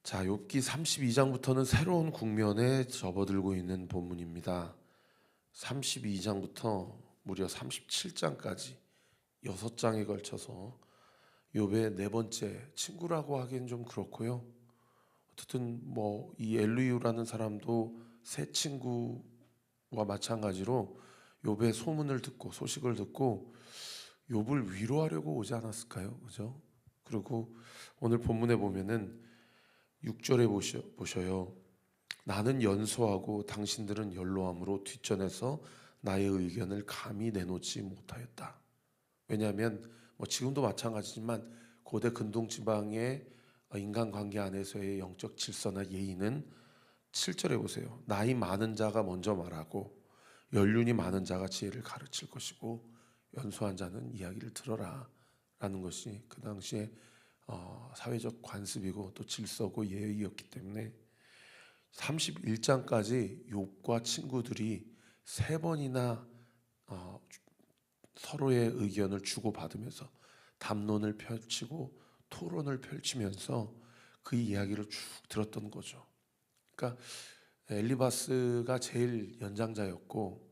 자, 욥기 32장부터는 새로운 국면에 접어들고 있는 본문입니다. 32장부터 무려 37장까지 6장에 걸쳐서 욥의 네 번째 친구라고 하기엔 좀 그렇고요. 어쨌든 이 엘리후라는 사람도 새 친구와 마찬가지로 욥의 소문을 듣고 소식을 듣고 욥을 위로하려고 오지 않았을까요? 그죠? 그리고 오늘 본문에 보면은 6절에 보셔요. 나는 연소하고 당신들은 연로함으로 뒷전에서 나의 의견을 감히 내놓지 못하였다. 왜냐하면 지금도 마찬가지지만 고대 근동 지방의 인간관계 안에서의 영적 질서나 예의는 7절에 보세요. 나이 많은 자가 먼저 말하고 연륜이 많은 자가 지혜를 가르칠 것이고 연소한 자는 이야기를 들어라 라는 것이 그 당시에 사회적 관습이고 또 질서고 예의였기 때문에 31장까지 욥과 친구들이 세 번이나 서로의 의견을 주고받으면서 담론을 펼치고 토론을 펼치면서 그 이야기를 쭉 들었던 거죠. 그러니까 엘리바스가 제일 연장자였고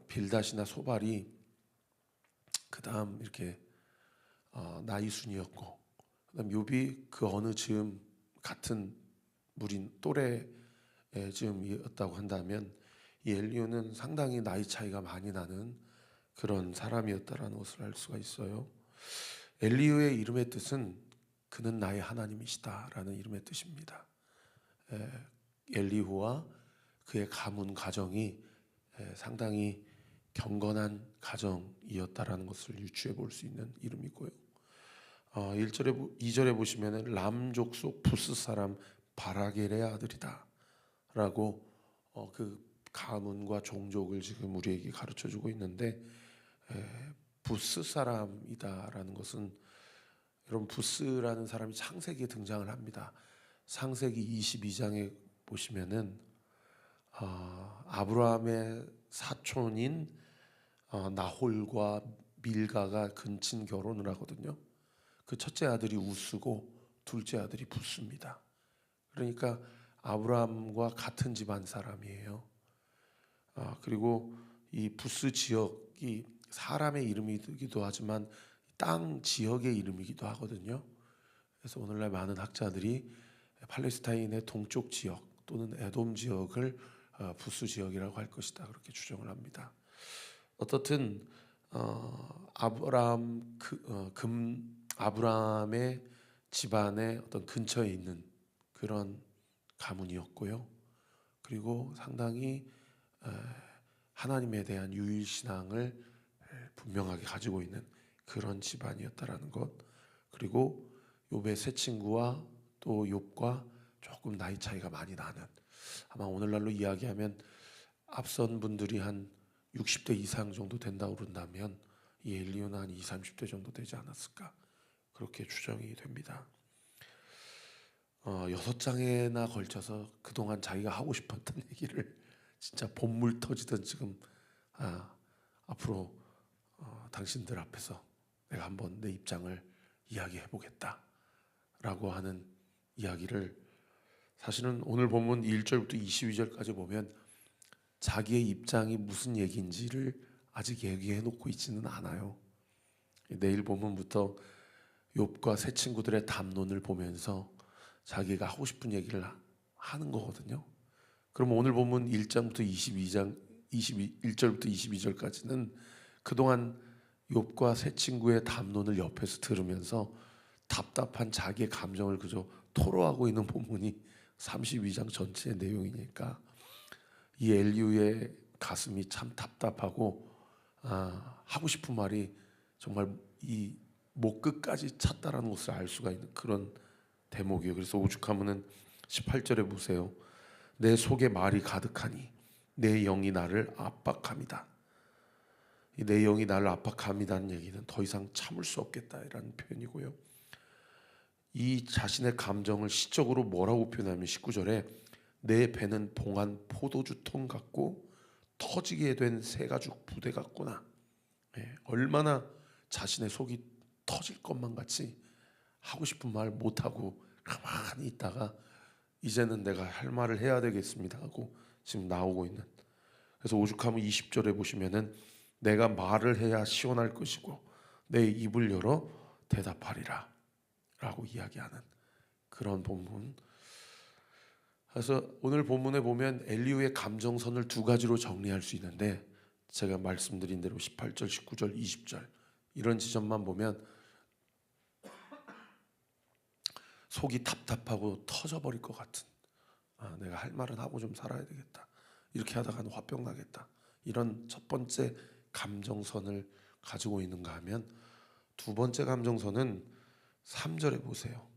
빌닷이나 소발이 그 다음 이렇게 나이순이었고, 그다음 욥이 그 어느 즈음 같은 무린 또래 즈음이었다고 한다면 이 엘리후는 상당히 나이 차이가 많이 나는 그런 사람이었다라는 것을 알 수가 있어요. 엘리후의 이름의 뜻은 그는 나의 하나님이시다라는 이름의 뜻입니다. 엘리후와 그의 가문 가정이 상당히 경건한 가정이었다라는 것을 유추해 볼 수 있는 이름이고요. 2절에 보시면은 람 족속 부스 사람 바라겔의 아들이다 라고 그 가문과 종족을 지금 우리에게 가르쳐 주고 있는데, 부스 사람이다라는 것은, 여러분, 부스라는 사람이 창세기에 등장을 합니다. 창세기 22장에 보시면은 아브라함의 사촌인 나홀과 밀가가 근친 결혼을 하거든요. 그 첫째 아들이 우스고 둘째 아들이 부스입니다. 그러니까 아브라함과 같은 집안 사람이에요. 그리고 이 부스 지역이 사람의 이름이기도 하지만 땅 지역의 이름이기도 하거든요. 그래서 오늘날 많은 학자들이 팔레스타인의 동쪽 지역 또는 에돔 지역을 부스 지역이라고 할 것이다 그렇게 추정을 합니다. 어떻든 아브라함의 집안의 어떤 근처에 있는 그런 가문이었고요. 그리고 상당히 하나님에 대한 유일신앙을 분명하게 가지고 있는 그런 집안이었다라는 것. 그리고 욥의 세 친구와 또 욥과 조금 나이 차이가 많이 나는, 아마 오늘날로 이야기하면 앞선 분들이 한 60대 이상 정도 된다고 그런다면 이 엘리후는 한 20, 30대 정도 되지 않았을까 그렇게 추정이 됩니다. 6장에나 걸쳐서 그동안 자기가 하고 싶었던 얘기를 진짜 본물 터지던 지금 앞으로 당신들 앞에서 내가 한번 내 입장을 이야기해 보겠다 라고 하는 이야기를, 사실은 오늘 본문 1절부터 22절까지 보면 자기의 입장이 무슨 얘기인지를 아직 얘기해 놓고 있지는 않아요. 내일 본문부터 욥과 새 친구들의 담론을 보면서 자기가 하고 싶은 얘기를 하는 거거든요. 그럼 오늘 본문 1장부터 21절부터 22절까지는 그동안 욥과 새 친구의 담론을 옆에서 들으면서 답답한 자기의 감정을 그저 토로하고 있는 본문이 32장 전체의 내용이니까 이 엘리후의 가슴이 참 답답하고 하고 싶은 말이 정말 이 목 끝까지 찼다라는 것을 알 수가 있는 그런 대목이에요. 그래서 오죽하면은 18절에 보세요. 내 속에 말이 가득하니 내 영이 나를 압박합니다. 이 내 영이 나를 압박합니다는 얘기는 더 이상 참을 수 없겠다라는 표현이고요. 이 자신의 감정을 시적으로 뭐라고 표현하면 19절에 내 배는 봉한 포도주 통 같고 터지게 된 새가죽 부대 같구나. 얼마나 자신의 속이 터질 것만 같이 하고 싶은 말 못하고 가만히 있다가 이제는 내가 할 말을 해야 되겠습니다 하고 지금 나오고 있는. 그래서 오죽하면 20절에 보시면은 내가 말을 해야 시원할 것이고 내 입을 열어 대답하리라 라고 이야기하는 그런 본문. 그래서 오늘 본문에 보면 엘리후의 감정선을 두 가지로 정리할 수 있는데, 제가 말씀드린 대로 18절, 19절, 20절 이런 지점만 보면 속이 답답하고 터져버릴 것 같은, 내가 할 말은 하고 좀 살아야 되겠다, 이렇게 하다가는 화병 나겠다, 이런 첫 번째 감정선을 가지고 있는가 하면, 두 번째 감정선은 3절에 보세요.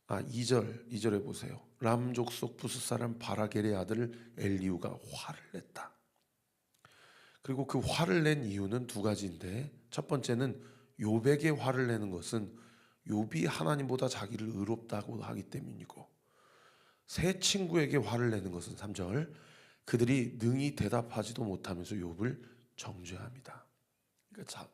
2절에 보세요. 람 족속 부스 사람 바라겔의 아들 엘리후가 화를 냈다. 그리고 그 화를 낸 이유는 두 가지인데, 첫 번째는 욥에게 화를 내는 것은 욥이 하나님보다 자기를 의롭다고 하기 때문이고, 세 친구에게 화를 내는 것은 3절, 그들이 능히 대답하지도 못하면서 욥을 정죄합니다. 그러니까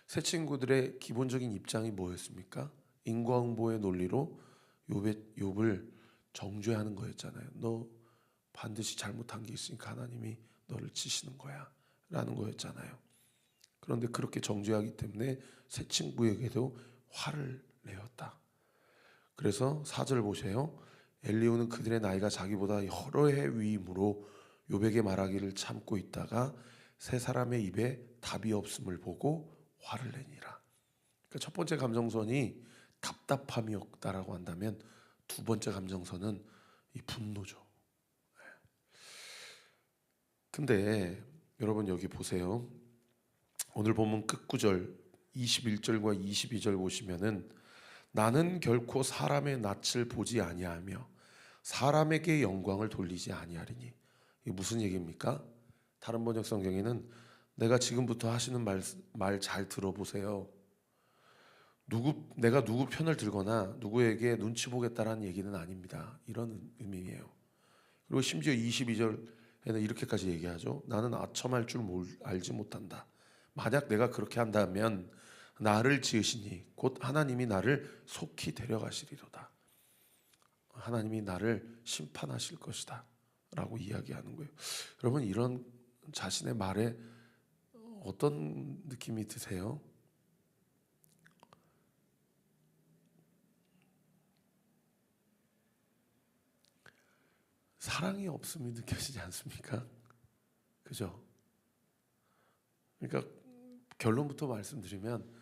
세 친구들의 기본적인 입장이 뭐였습니까? 인과응보의 논리로 욥을 정죄하는 거였잖아요. 너 반드시 잘못한 게 있으니까 하나님이 너를 치시는 거야 라는 거였잖아요. 그런데 그렇게 정죄하기 때문에 세 친구에게도 화를 내었다. 그래서 4절 보세요. 엘리후는 그들의 나이가 자기보다 여러 해 위임으로 욥에게 말하기를 참고 있다가 세 사람의 입에 답이 없음을 보고 화를 내니라. 그러니까 첫 번째 감정선이 답답함이었다라고 한다면, 두 번째 감정선은 이 분노죠. 근데 여러분 여기 보세요. 오늘 본문 끝구절 21절과 22절 보시면은 나는 결코 사람의 낯을 보지 아니하며 사람에게 영광을 돌리지 아니하리니, 이게 무슨 얘기입니까? 다른 번역 성경에는 내가 지금부터 하시는 말 잘 들어보세요. 내가 누구 편을 들거나 누구에게 눈치 보겠다라는 얘기는 아닙니다. 이런 의미예요. 그리고 심지어 22절에는 이렇게까지 얘기하죠. 나는 아첨할 줄 알지 못한다. 만약 내가 그렇게 한다면 나를 지으시니 곧 하나님이 나를 속히 데려가시리로다. 하나님이 나를 심판하실 것이다 라고 이야기하는 거예요. 여러분, 이런 자신의 말에 어떤 느낌이 드세요? 사랑이 없음이 느껴지지 않습니까? 그죠? 그러니까 결론부터 말씀드리면,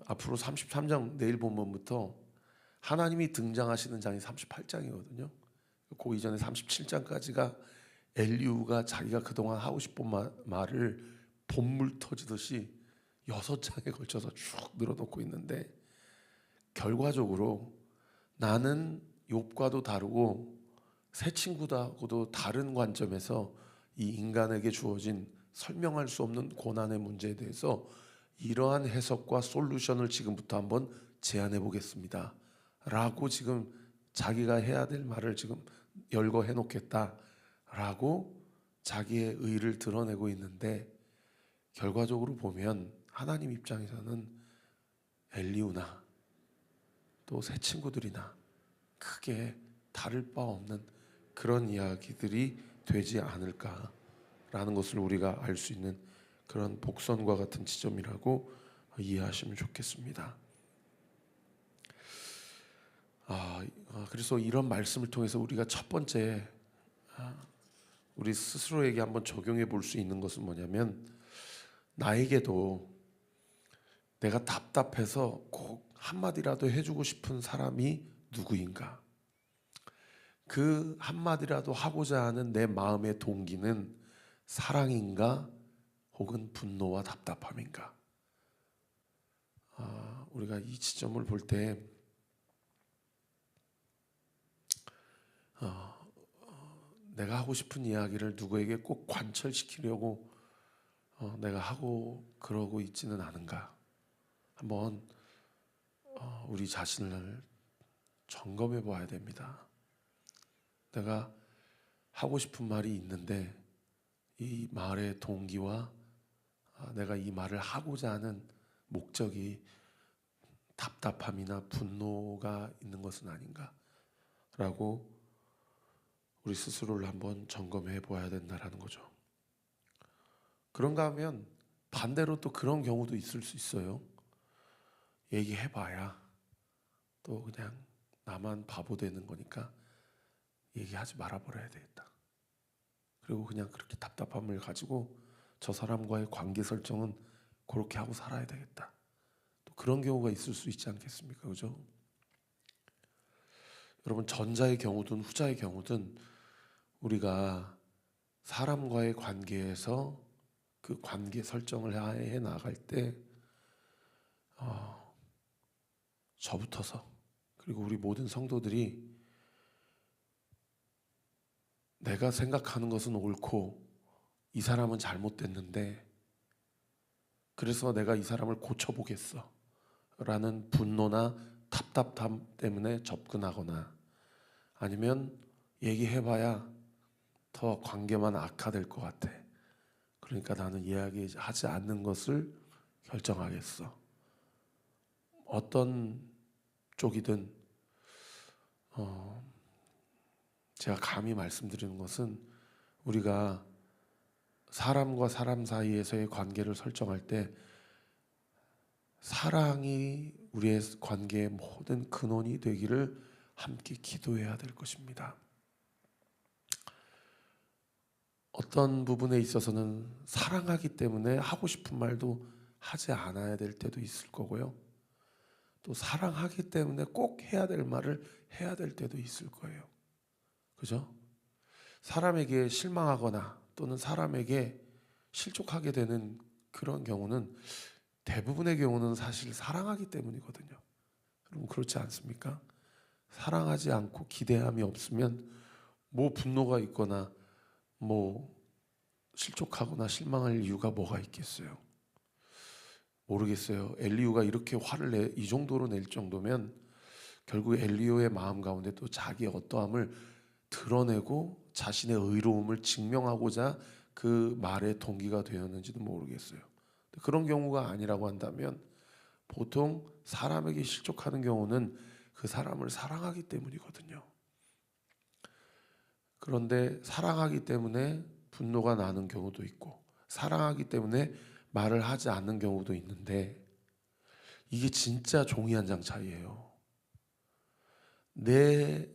앞으로 33장 내일 본문부터 하나님이 등장하시는 장이 38장이거든요. 그 이전에 37장까지가 엘리후가 자기가 그동안 하고 싶은 말을 본물 터지듯이 6장에 걸쳐서 쭉 늘어놓고 있는데, 결과적으로 나는 욥과도 다르고 새 친구하고도 다른 관점에서 이 인간에게 주어진 설명할 수 없는 고난의 문제에 대해서 이러한 해석과 솔루션을 지금부터 한번 제안해 보겠습니다 라고 지금 자기가 해야 될 말을 지금 열거해 놓겠다 라고 자기의 의를 드러내고 있는데, 결과적으로 보면 하나님 입장에서는 엘리후나 또 새 친구들이나 크게 다를 바 없는 그런 이야기들이 되지 않을까라는 것을 우리가 알 수 있는 그런 복선과 같은 지점이라고 이해하시면 좋겠습니다. 그래서 이런 말씀을 통해서 우리가 첫 번째 우리 스스로에게 한번 적용해 볼 수 있는 것은 뭐냐면, 나에게도 내가 답답해서 꼭 한마디라도 해주고 싶은 사람이 누구인가, 그 한마디라도 하고자 하는 내 마음의 동기는 사랑인가 혹은 분노와 답답함인가. 우리가 이 지점을 볼 때 내가 하고 싶은 이야기를 누구에게 꼭 관철시키려고 내가 하고 그러고 있지는 않은가, 한번 우리 자신을 점검해 봐야 됩니다. 내가 하고 싶은 말이 있는데 이 말의 동기와 내가 이 말을 하고자 하는 목적이 답답함이나 분노가 있는 것은 아닌가라고 우리 스스로를 한번 점검해 보아야 된다라는 거죠. 그런가 하면 반대로 또 그런 경우도 있을 수 있어요. 얘기해봐야 또 그냥 나만 바보 되는 거니까 얘기하지 말아버려야 되겠다. 그리고 그냥 그렇게 답답함을 가지고 저 사람과의 관계 설정은 그렇게 하고 살아야 되겠다. 또 그런 경우가 있을 수 있지 않겠습니까? 그죠? 여러분, 전자의 경우든 후자의 경우든 우리가 사람과의 관계에서 그 관계 설정을 해 나갈 때 저부터서 그리고 우리 모든 성도들이 내가 생각하는 것은 옳고 이 사람은 잘못됐는데 그래서 내가 이 사람을 고쳐보겠어 라는 분노나 답답함 때문에 접근하거나 아니면 얘기해봐야 더 관계만 악화될 것 같아. 그러니까 나는 이야기하지 않는 것을 결정하겠어. 어떤 쪽이든 제가 감히 말씀드리는 것은 우리가 사람과 사람 사이에서의 관계를 설정할 때 사랑이 우리의 관계의 모든 근원이 되기를 함께 기도해야 될 것입니다. 어떤 부분에 있어서는 사랑하기 때문에 하고 싶은 말도 하지 않아야 될 때도 있을 거고요. 또 사랑하기 때문에 꼭 해야 될 말을 해야 될 때도 있을 거예요. 그죠? 사람에게 실망하거나 또는 사람에게 실족하게 되는 그런 경우는 대부분의 경우는 사실 사랑하기 때문이거든요. 여러분 그렇지 않습니까? 사랑하지 않고 기대함이 없으면 뭐 분노가 있거나 뭐 실족하거나 실망할 이유가 뭐가 있겠어요? 모르겠어요. 엘리후가 이렇게 화를 이 정도로 낼 정도면 결국 엘리후의 마음 가운데 또 자기의 어떠함을 드러내고 자신의 의로움을 증명하고자 그 말의 동기가 되었는지도 모르겠어요. 그런 경우가 아니라고 한다면 보통 사람에게 실족하는 경우는 그 사람을 사랑하기 때문이거든요. 그런데 사랑하기 때문에 분노가 나는 경우도 있고 사랑하기 때문에 말을 하지 않는 경우도 있는데 이게 진짜 종이 한 장 차이예요. 내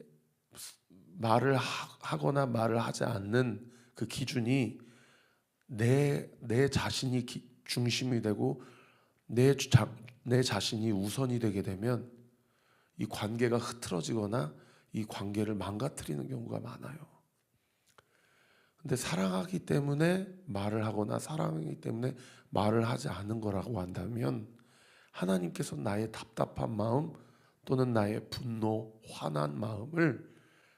말을 하거나 말을 하지 않는 그 기준이 내 자신이 중심이 되고 내 자신이 우선이 되게 되면 이 관계가 흐트러지거나 이 관계를 망가뜨리는 경우가 많아요. 근데 사랑하기 때문에 말을 하거나 사랑하기 때문에 말을 하지 않은 거라고 한다면 하나님께서 나의 답답한 마음 또는 나의 분노, 화난 마음을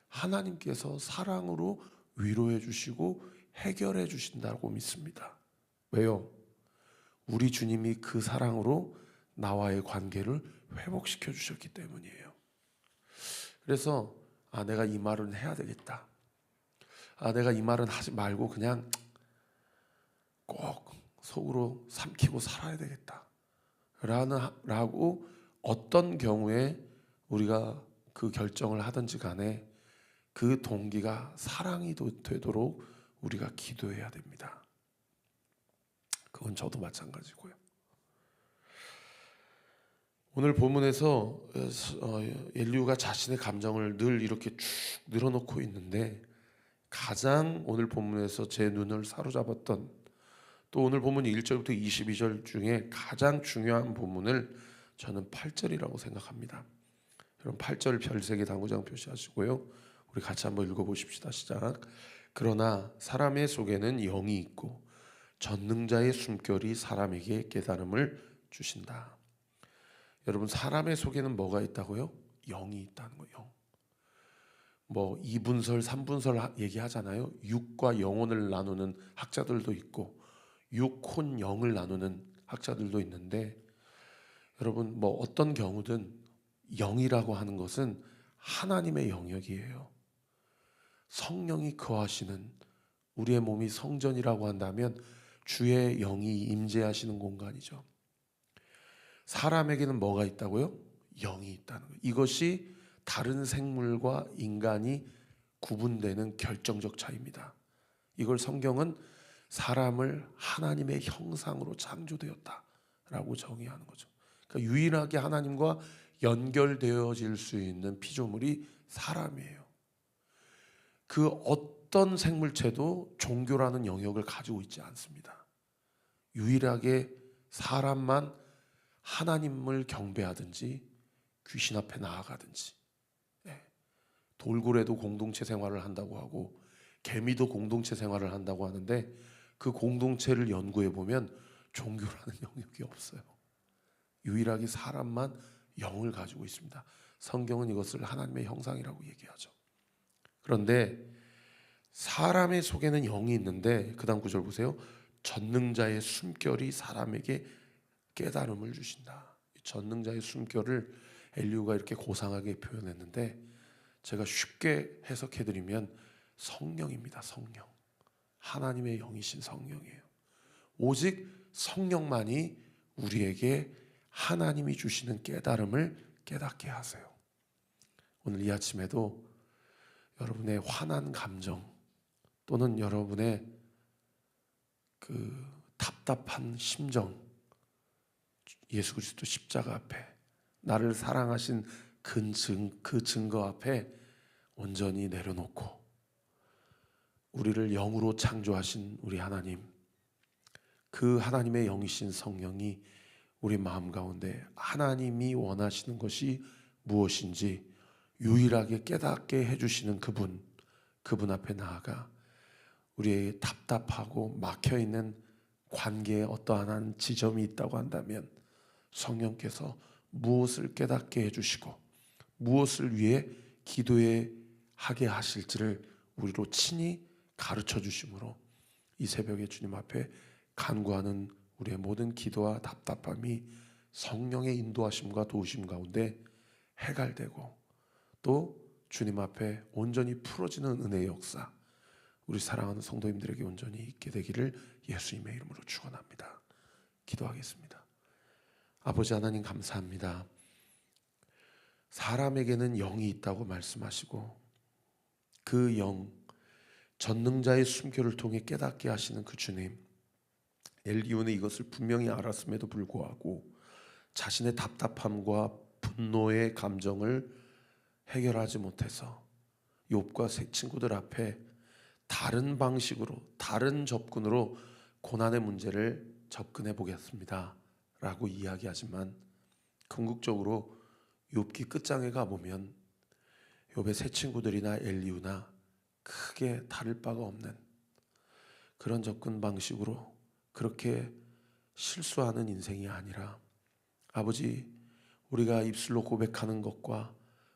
하나님께서 사랑으로 위로해 주시고 해결해 주신다고 믿습니다. 왜요? 우리 주님이 그 사랑으로 나와의 관계를 회복시켜 주셨기 때문이에요. 그래서 내가 이 말은 해야 되겠다. 내가 이 말은 하지 말고 그냥 꼭 속으로 삼키고 살아야 되겠다. 라고 어떤 경우에 우리가 그 결정을 하든지 간에 그 동기가 사랑이 되도록 우리가 기도해야 됩니다. 그건 저도 마찬가지고요. 오늘 본문에서 엘리후가 자신의 감정을 늘 이렇게 쭉 늘어놓고 있는데 가장 오늘 본문에서 제 눈을 사로잡았던 또 오늘 본문 1절부터 22절 중에 가장 중요한 본문을 저는 8절이라고 생각합니다. 여러분 8절 별 3개 당구장 표시하시고요. 우리 같이 한번 읽어보십시다. 시작. 그러나 사람의 속에는 영이 있고 전능자의 숨결이 사람에게 깨달음을 주신다. 여러분 사람의 속에는 뭐가 있다고요? 영이 있다는 거예요. 뭐 2분설, 3분설 얘기하잖아요. 육과 영혼을 나누는 학자들도 있고 육혼 영을 나누는 학자들도 있는데 여러분 뭐 어떤 경우든 영이라고 하는 것은 하나님의 영역이에요. 성령이 거하시는 우리의 몸이 성전이라고 한다면 주의 영이 임재하시는 공간이죠. 사람에게는 뭐가 있다고요? 영이 있다는 거예요. 이것이 다른 생물과 인간이 구분되는 결정적 차이입니다. 이걸 성경은 사람을 하나님의 형상으로 창조되었다라고 정의하는 거죠. 그러니까 유일하게 하나님과 연결되어질 수 있는 피조물이 사람이에요. 그 어떤 생물체도 종교라는 영역을 가지고 있지 않습니다. 유일하게 사람만 하나님을 경배하든지 귀신 앞에 나아가든지, 돌고래도 공동체 생활을 한다고 하고 개미도 공동체 생활을 한다고 하는데 그 공동체를 연구해 보면 종교라는 영역이 없어요. 유일하게 사람만 영을 가지고 있습니다. 성경은 이것을 하나님의 형상이라고 얘기하죠. 그런데 사람의 속에는 영이 있는데 그 다음 구절 보세요. 전능자의 숨결이 사람에게 깨달음을 주신다. 전능자의 숨결을 엘리후가 이렇게 고상하게 표현했는데 제가 쉽게 해석해드리면 성령입니다. 성령. 하나님의 영이신 성령이에요. 오직 성령만이 우리에게 하나님이 주시는 깨달음을 깨닫게 하세요. 오늘 이 아침에도 여러분의 화난 감정 또는 여러분의 그 답답한 심정, 예수 그리스도 십자가 앞에 나를 사랑하신 그 증거 앞에 온전히 내려놓고 우리를 영으로 창조하신 우리 하나님, 그 하나님의 영이신 성령이 우리 마음 가운데 하나님이 원하시는 것이 무엇인지 유일하게 깨닫게 해주시는 그분 앞에 나아가 우리의 답답하고 막혀있는 관계에 어떠한 지점이 있다고 한다면 성령께서 무엇을 깨닫게 해주시고 무엇을 위해 기도에 하게 하실지를 우리로 친히 가르쳐 주심으로 이 새벽에 주님 앞에 간구하는 우리의 모든 기도와 답답함이 성령의 인도하심과 도우심 가운데 해갈되고 또 주님 앞에 온전히 풀어지는 은혜의 역사 우리 사랑하는 성도님들에게 온전히 있게 되기를 예수님의 이름으로 축원합니다. 기도하겠습니다. 아버지 하나님 감사합니다. 사람에게는 영이 있다고 말씀하시고 그 영, 전능자의 숨결을 통해 깨닫게 하시는 그 주님, 엘리후는 이것을 분명히 알았음에도 불구하고 자신의 답답함과 분노의 감정을 해결하지 못해서 욥과 세 친구들 앞에 다른 방식으로 다른 접근으로 고난의 문제를 접근해 보겠습니다 라고 이야기하지만 궁극적으로 욥기 끝장에 가보면 욥의 세 친구들이나 엘리후나 크게 다를 바가 없는 그런 접근 방식으로 그렇게 실수하는 인생이 아니라 아버지 우리가 입술로 고백하는 것과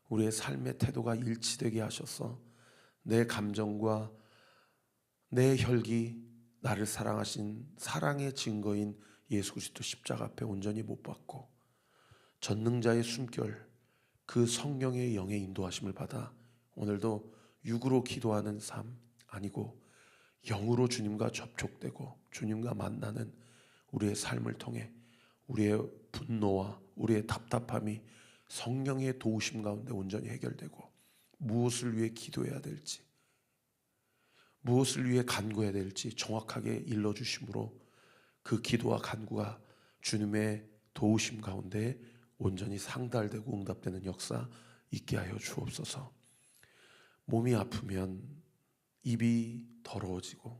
우리의 삶의 태도가 일치되게 하셔서 내 감정과 내 혈기 나를 사랑하신 사랑의 증거인 예수 그리스도 십자가 앞에 온전히 못 박고 전능자의 숨결 그 성령의 영의 인도하심을 받아 오늘도 육으로 기도하는 삶 아니고 영으로 주님과 접촉되고 주님과 만나는 우리의 삶을 통해 우리의 분노와 우리의 답답함이 성령의 도우심 가운데 온전히 해결되고 무엇을 위해 기도해야 될지 무엇을 위해 간구해야 될지 정확하게 일러주심으로 그 기도와 간구가 주님의 도우심 가운데 온전히 상달되고 응답되는 역사 있게 하여 주옵소서. 몸이 아프면 입이 더러워지고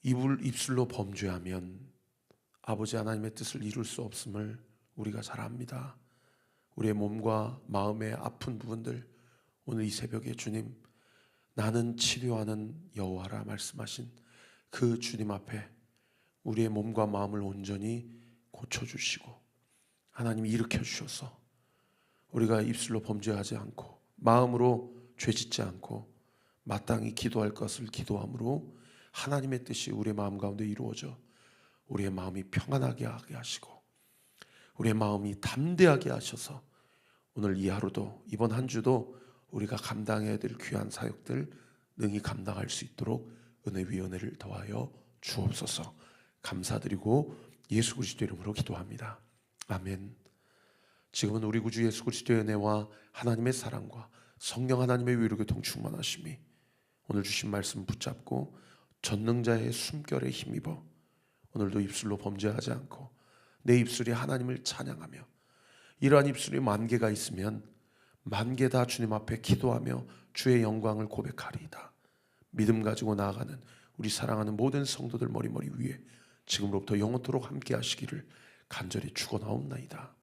입술로 범죄하면 아버지 하나님의 뜻을 이룰 수 없음을 우리가 잘 압니다. 우리의 몸과 마음의 아픈 부분들 오늘 이 새벽에 주님 나는 치료하는 여호와라 말씀하신 그 주님 앞에 우리의 몸과 마음을 온전히 고쳐주시고 하나님이 일으켜 주셔서 우리가 입술로 범죄하지 않고 마음으로 죄짓지 않고 마땅히 기도할 것을 기도함으로 하나님의 뜻이 우리의 마음 가운데 이루어져 우리의 마음이 평안하게 하게 하시고 우리의 마음이 담대하게 하셔서 오늘 이 하루도 이번 한 주도 우리가 감당해야 될 귀한 사역들 능히 감당할 수 있도록 은혜 위 은혜를 더하여 주옵소서. 감사드리고 예수 그리스도 이름으로 기도합니다. 아멘. 지금은 우리 구주 예수 그리스도의 은혜와 하나님의 사랑과 성령 하나님의 위로교통 충만하심이 오늘 주신 말씀 붙잡고 전능자의 숨결에 힘입어 오늘도 입술로 범죄하지 않고 내 입술이 하나님을 찬양하며, 이러한 입술이 10,000개가 있으면 10,000개 다 주님 앞에 기도하며 주의 영광을 고백하리이다. 믿음 가지고 나아가는 우리 사랑하는 모든 성도들 머리머리 위에 지금으로부터 영원토록 함께 하시기를 간절히 축원하옵나이다.